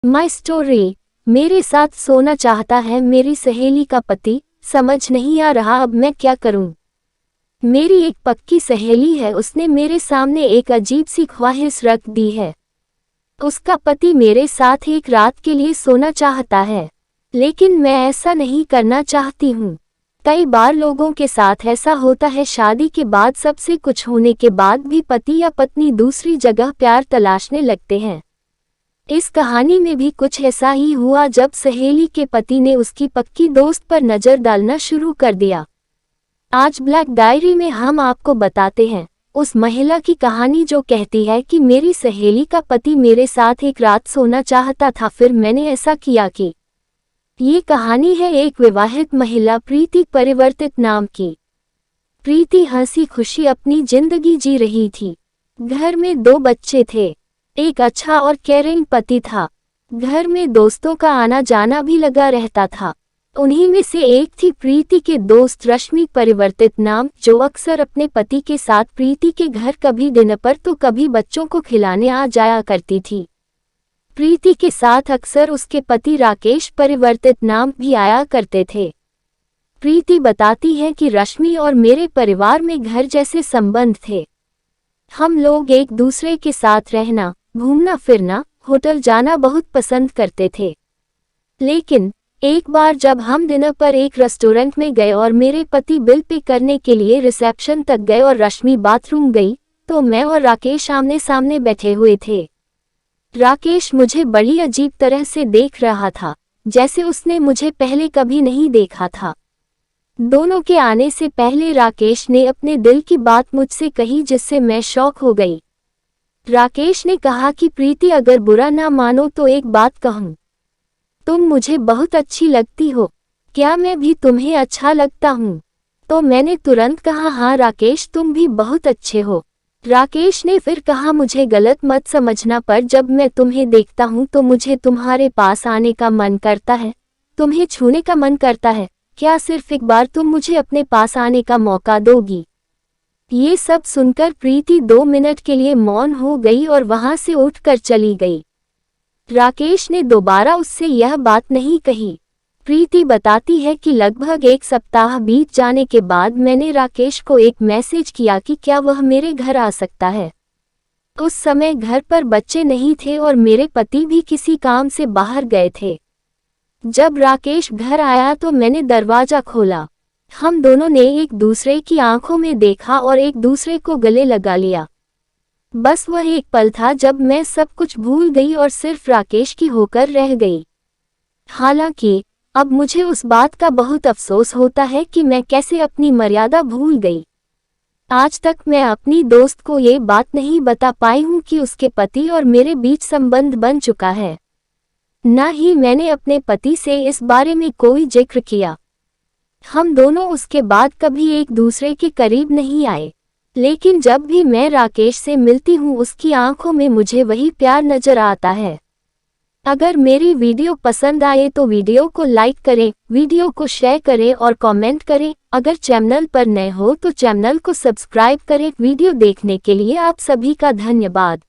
My story. मेरे साथ सोना चाहता है मेरी सहेली का पति, समझ नहीं आ रहा अब मैं क्या करूं। मेरी एक पक्की सहेली है, उसने मेरे सामने एक अजीब सी ख्वाहिश रख दी है। उसका पति मेरे साथ एक रात के लिए सोना चाहता है, लेकिन मैं ऐसा नहीं करना चाहती हूँ। कई बार लोगों के साथ ऐसा होता है, शादी के बाद सबसे कुछ होने के बाद भी पति या पत्नी दूसरी जगह प्यार तलाशने लगते हैं। इस कहानी में भी कुछ ऐसा ही हुआ जब सहेली के पति ने उसकी पक्की दोस्त पर नजर डालना शुरू कर दिया। आज ब्लैक डायरी में हम आपको बताते हैं उस महिला की कहानी जो कहती है कि मेरी सहेली का पति मेरे साथ एक रात सोना चाहता था, फिर मैंने ऐसा किया कि। ये कहानी है एक विवाहित महिला प्रीति परिवर्तित नाम की। प्रीति हंसी खुशी अपनी जिंदगी जी रही थी। घर में 2 बच्चे थे, एक अच्छा और केयरिंग पति था। घर में दोस्तों का आना जाना भी लगा रहता था। उन्हीं में से एक थी प्रीति के दोस्त रश्मि परिवर्तित नाम, जो अक्सर अपने पति के साथ प्रीति के घर कभी दिन पर तो कभी बच्चों को खिलाने आ जाया करती थी। प्रीति के साथ अक्सर उसके पति राकेश परिवर्तित नाम भी आया करते थे। प्रीति बताती है कि रश्मि और मेरे परिवार में घर जैसे संबंध थे। हम लोग एक दूसरे के साथ रहना, घूमना फिरना, होटल जाना बहुत पसंद करते थे। लेकिन एक बार जब हम डिनर पर एक रेस्टोरेंट में गए और मेरे पति बिल पे करने के लिए रिसेप्शन तक गए और रश्मि बाथरूम गई, तो मैं और राकेश आमने सामने बैठे हुए थे। राकेश मुझे बड़ी अजीब तरह से देख रहा था, जैसे उसने मुझे पहले कभी नहीं देखा था। दोनों के आने से पहले राकेश ने अपने दिल की बात मुझसे कही, जिससे मैं शॉक हो गई। राकेश ने कहा कि प्रीति, अगर बुरा ना मानो तो एक बात कहूं, तुम मुझे बहुत अच्छी लगती हो, क्या मैं भी तुम्हें अच्छा लगता हूँ? तो मैंने तुरंत कहा, हाँ राकेश, तुम भी बहुत अच्छे हो। राकेश ने फिर कहा, मुझे गलत मत समझना, पर जब मैं तुम्हें देखता हूँ तो मुझे तुम्हारे पास आने का मन करता है, तुम्हें छूने का मन करता है। क्या सिर्फ एक बार तुम मुझे अपने पास आने का मौका दोगी? ये सब सुनकर प्रीति 2 मिनट के लिए मौन हो गई और वहां से उठकर चली गई। राकेश ने दोबारा उससे यह बात नहीं कही। प्रीति बताती है कि लगभग 1 सप्ताह बीत जाने के बाद मैंने राकेश को एक मैसेज किया कि क्या वह मेरे घर आ सकता है। उस समय घर पर बच्चे नहीं थे और मेरे पति भी किसी काम से बाहर गए थे। जब राकेश घर आया तो मैंने दरवाजा खोला। हम दोनों ने एक दूसरे की आंखों में देखा और एक दूसरे को गले लगा लिया। बस वह एक पल था जब मैं सब कुछ भूल गई और सिर्फ राकेश की होकर रह गई। हालांकि अब मुझे उस बात का बहुत अफसोस होता है कि मैं कैसे अपनी मर्यादा भूल गई। आज तक मैं अपनी दोस्त को ये बात नहीं बता पाई हूँ कि उसके पति और मेरे बीच संबंध बन चुका है। न ही मैंने अपने पति से इस बारे में कोई जिक्र किया। हम दोनों उसके बाद कभी एक दूसरे के करीब नहीं आए, लेकिन जब भी मैं राकेश से मिलती हूँ उसकी आंखों में मुझे वही प्यार नजर आता है। अगर मेरी वीडियो पसंद आए तो वीडियो को लाइक करें, वीडियो को शेयर करें और कमेंट करें। अगर चैनल पर नए हो तो चैनल को सब्सक्राइब करें। वीडियो देखने के लिए आप सभी का धन्यवाद।